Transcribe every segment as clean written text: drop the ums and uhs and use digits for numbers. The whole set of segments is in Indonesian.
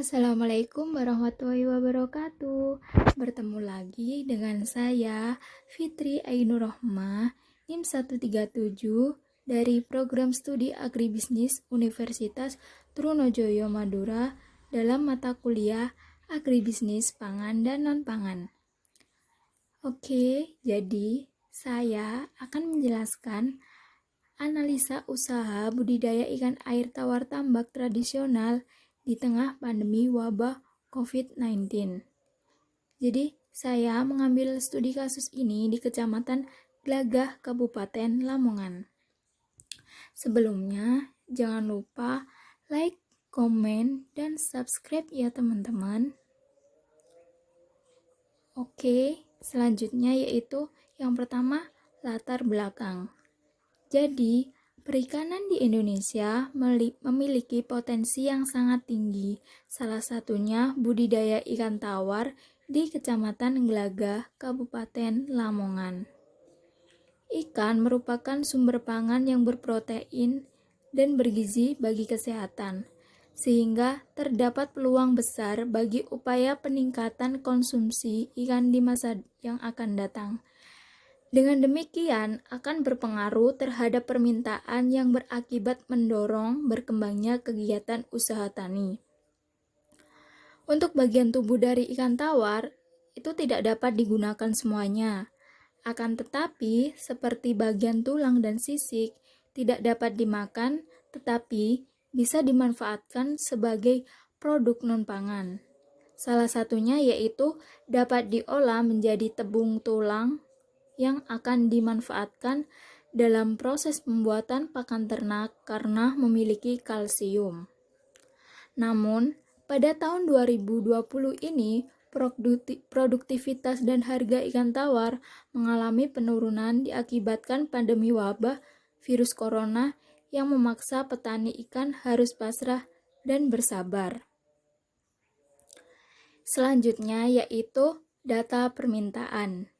Assalamualaikum warahmatullahi wabarakatuh. Bertemu lagi dengan saya Fitri Ainur Rohmah, NIM 137 dari Program Studi Agribisnis Universitas Trunojoyo Madura dalam mata kuliah Agribisnis Pangan dan Non-Pangan. Oke, jadi saya akan menjelaskan analisa usaha budidaya ikan air tawar tambak tradisional di tengah pandemi wabah COVID-19. Jadi, saya mengambil studi kasus ini di Kecamatan Glagah, Kabupaten Lamongan. Sebelumnya, jangan lupa like, komen, dan subscribe ya teman-teman. Oke, selanjutnya yaitu yang pertama, latar belakang. Jadi, perikanan di Indonesia memiliki potensi yang sangat tinggi, salah satunya budidaya ikan tawar di Kecamatan Glagah, Kabupaten Lamongan. Ikan merupakan sumber pangan yang berprotein dan bergizi bagi kesehatan, sehingga terdapat peluang besar bagi upaya peningkatan konsumsi ikan di masa yang akan datang. Dengan demikian, akan berpengaruh terhadap permintaan yang berakibat mendorong berkembangnya kegiatan usaha tani. Untuk bagian tubuh dari ikan tawar, itu tidak dapat digunakan semuanya. Akan tetapi, seperti bagian tulang dan sisik, tidak dapat dimakan, tetapi bisa dimanfaatkan sebagai produk non-pangan. Salah satunya yaitu dapat diolah menjadi tepung tulang, yang akan dimanfaatkan dalam proses pembuatan pakan ternak karena memiliki kalsium. Namun, pada tahun 2020 ini, produktivitas dan harga ikan tawar mengalami penurunan diakibatkan pandemi wabah virus corona yang memaksa petani ikan harus pasrah dan bersabar. Selanjutnya yaitu data permintaan.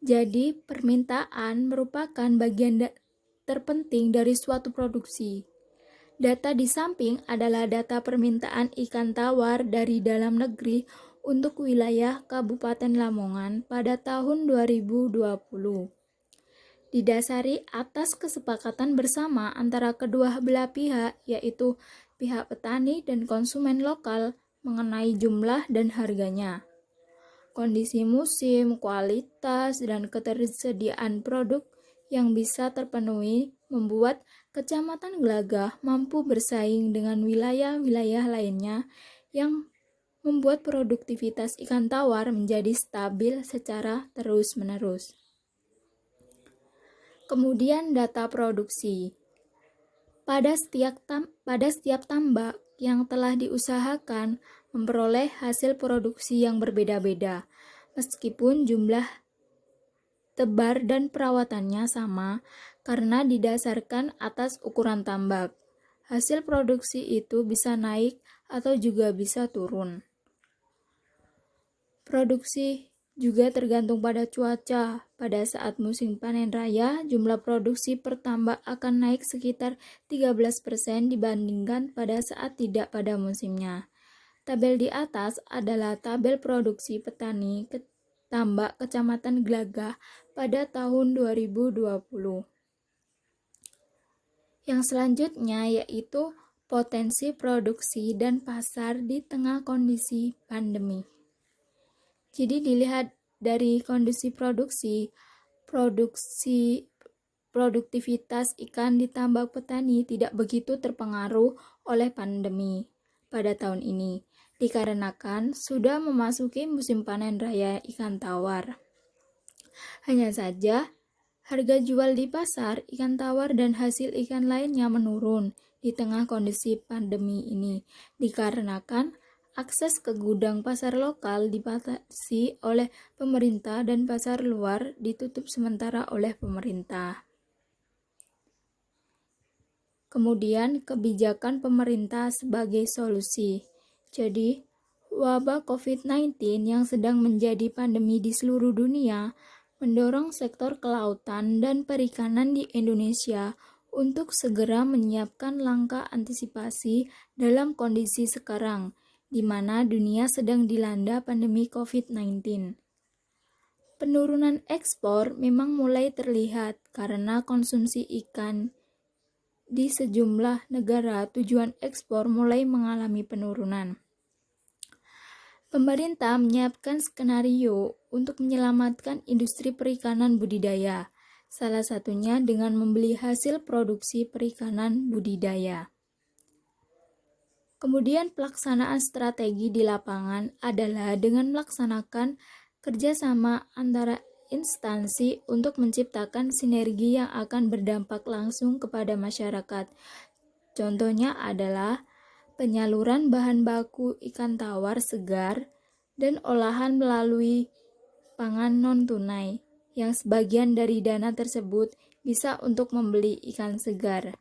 Jadi, permintaan merupakan bagian terpenting dari suatu produksi. Data di samping adalah data permintaan ikan tawar dari dalam negeri untuk wilayah Kabupaten Lamongan pada tahun 2020. Didasari atas kesepakatan bersama antara kedua belah pihak, yaitu pihak petani dan konsumen lokal mengenai jumlah dan harganya. Kondisi musim, kualitas, dan ketersediaan produk yang bisa terpenuhi membuat Kecamatan Glagah mampu bersaing dengan wilayah-wilayah lainnya yang membuat produktivitas ikan tawar menjadi stabil secara terus-menerus. Kemudian data produksi. Pada setiap tambak yang telah diusahakan memperoleh hasil produksi yang berbeda-beda, meskipun jumlah tebar dan perawatannya sama karena didasarkan atas ukuran tambak. Hasil produksi itu bisa naik atau juga bisa turun. Produksi juga tergantung pada cuaca. Pada saat musim panen raya, jumlah produksi per tambak akan naik sekitar 13% dibandingkan pada saat tidak pada musimnya. Tabel di atas adalah tabel produksi petani tambak Kecamatan Glagah pada tahun 2020. Yang selanjutnya yaitu potensi produksi dan pasar di tengah kondisi pandemi. Jadi dilihat dari kondisi produktivitas ikan di tambak petani tidak begitu terpengaruh oleh pandemi pada tahun ini, dikarenakan sudah memasuki musim panen raya ikan tawar. Hanya saja, harga jual di pasar ikan tawar dan hasil ikan lainnya menurun di tengah kondisi pandemi ini, dikarenakan akses ke gudang pasar lokal dibatasi oleh pemerintah dan pasar luar ditutup sementara oleh pemerintah. Kemudian kebijakan pemerintah sebagai solusi. Jadi, wabah COVID-19 yang sedang menjadi pandemi di seluruh dunia mendorong sektor kelautan dan perikanan di Indonesia untuk segera menyiapkan langkah antisipasi dalam kondisi sekarang, di mana dunia sedang dilanda pandemi COVID-19. Penurunan ekspor memang mulai terlihat karena konsumsi ikan di sejumlah negara tujuan ekspor mulai mengalami penurunan. Pemerintah menyiapkan skenario untuk menyelamatkan industri perikanan budidaya, salah satunya dengan membeli hasil produksi perikanan budidaya. Kemudian pelaksanaan strategi di lapangan adalah dengan melaksanakan kerjasama antara instansi untuk menciptakan sinergi yang akan berdampak langsung kepada masyarakat. Contohnya adalah penyaluran bahan baku ikan tawar segar dan olahan melalui pangan non-tunai, yang sebagian dari dana tersebut bisa untuk membeli ikan segar.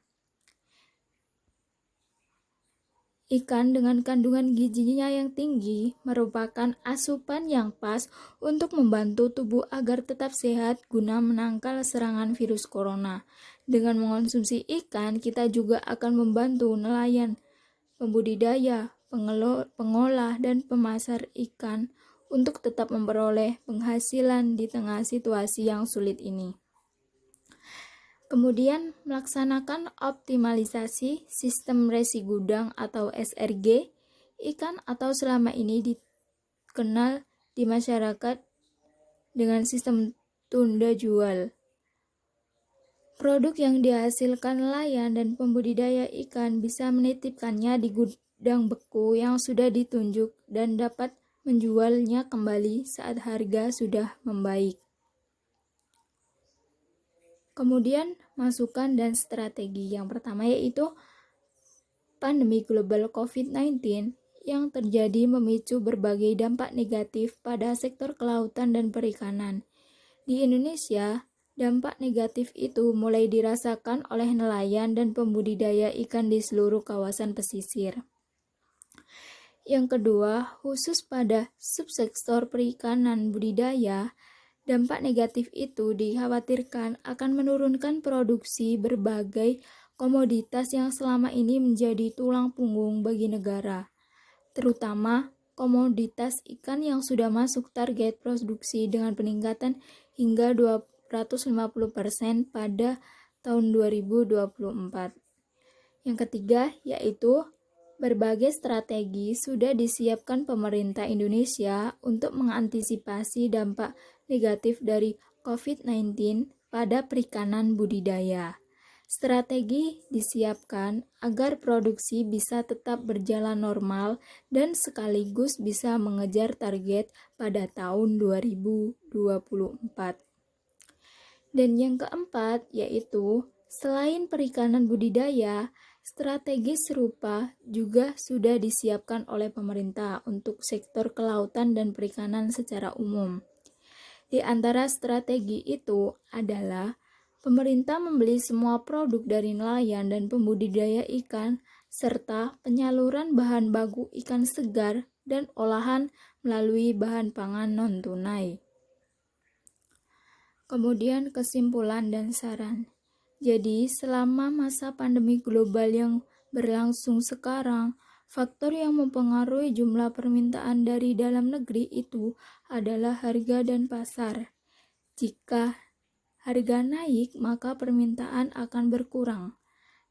Ikan dengan kandungan gizinya yang tinggi merupakan asupan yang pas untuk membantu tubuh agar tetap sehat guna menangkal serangan virus corona. Dengan mengonsumsi ikan, kita juga akan membantu nelayan, pembudidaya, pengolah, dan pemasar ikan untuk tetap memperoleh penghasilan di tengah situasi yang sulit ini. Kemudian melaksanakan optimalisasi sistem resi gudang atau SRG ikan atau selama ini dikenal di masyarakat dengan sistem tunda jual. Produk yang dihasilkan nelayan dan pembudidaya ikan bisa menitipkannya di gudang beku yang sudah ditunjuk dan dapat menjualnya kembali saat harga sudah membaik. Kemudian masukan dan strategi yang pertama yaitu pandemi global COVID-19 yang terjadi memicu berbagai dampak negatif pada sektor kelautan dan perikanan. Di Indonesia, dampak negatif itu mulai dirasakan oleh nelayan dan pembudidaya ikan di seluruh kawasan pesisir. Yang kedua, khusus pada subsektor perikanan budidaya, dampak negatif itu dikhawatirkan akan menurunkan produksi berbagai komoditas yang selama ini menjadi tulang punggung bagi negara, terutama komoditas ikan yang sudah masuk target produksi dengan peningkatan hingga 250% pada tahun 2024. Yang ketiga yaitu berbagai strategi sudah disiapkan pemerintah Indonesia untuk mengantisipasi dampak negatif dari COVID-19 pada perikanan budidaya. Strategi disiapkan agar produksi bisa tetap berjalan normal dan sekaligus bisa mengejar target pada tahun 2024. Dan yang keempat yaitu selain perikanan budidaya, strategi serupa juga sudah disiapkan oleh pemerintah untuk sektor kelautan dan perikanan secara umum. Di antara strategi itu adalah pemerintah membeli semua produk dari nelayan dan pembudidaya ikan, serta penyaluran bahan baku ikan segar dan olahan melalui bahan pangan non-tunai. Kemudian kesimpulan dan saran. Jadi, selama masa pandemi global yang berlangsung sekarang, faktor yang mempengaruhi jumlah permintaan dari dalam negeri itu adalah harga dan pasar. Jika harga naik, maka permintaan akan berkurang.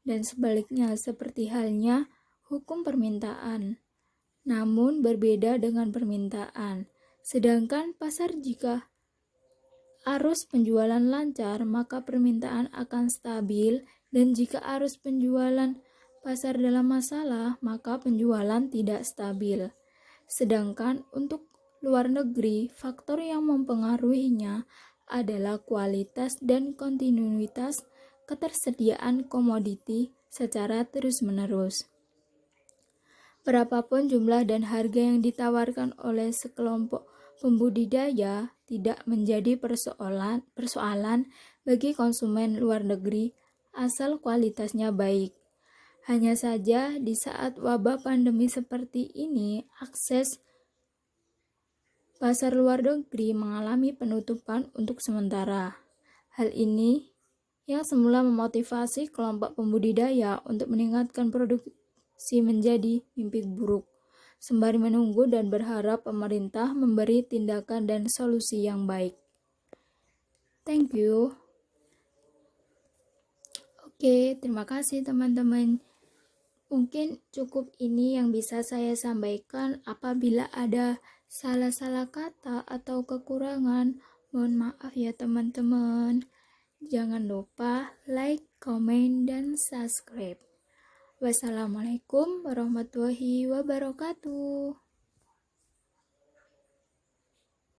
Dan sebaliknya, seperti halnya hukum permintaan. Namun berbeda dengan permintaan. Sedangkan pasar jika arus penjualan lancar, maka permintaan akan stabil, dan jika arus penjualan pasar dalam masalah, maka penjualan tidak stabil. Sedangkan untuk luar negeri, faktor yang mempengaruhinya adalah kualitas dan kontinuitas ketersediaan komoditi secara terus-menerus. Berapapun jumlah dan harga yang ditawarkan oleh sekelompok pembudidaya tidak menjadi persoalan bagi konsumen luar negeri asal kualitasnya baik. Hanya saja di saat wabah pandemi seperti ini, akses pasar luar negeri mengalami penutupan untuk sementara. Hal ini yang semula memotivasi kelompok pembudidaya untuk meningkatkan produksi menjadi mimpi buruk. sembari menunggu dan berharap pemerintah memberi tindakan dan solusi yang baik. Thank you. Oke, terima kasih teman-teman. Mungkin cukup ini yang bisa saya sampaikan. Apabila ada salah-salah kata atau kekurangan, mohon maaf ya teman-teman. Jangan lupa like, komen, dan subscribe. Wassalamualaikum warahmatullahi wabarakatuh.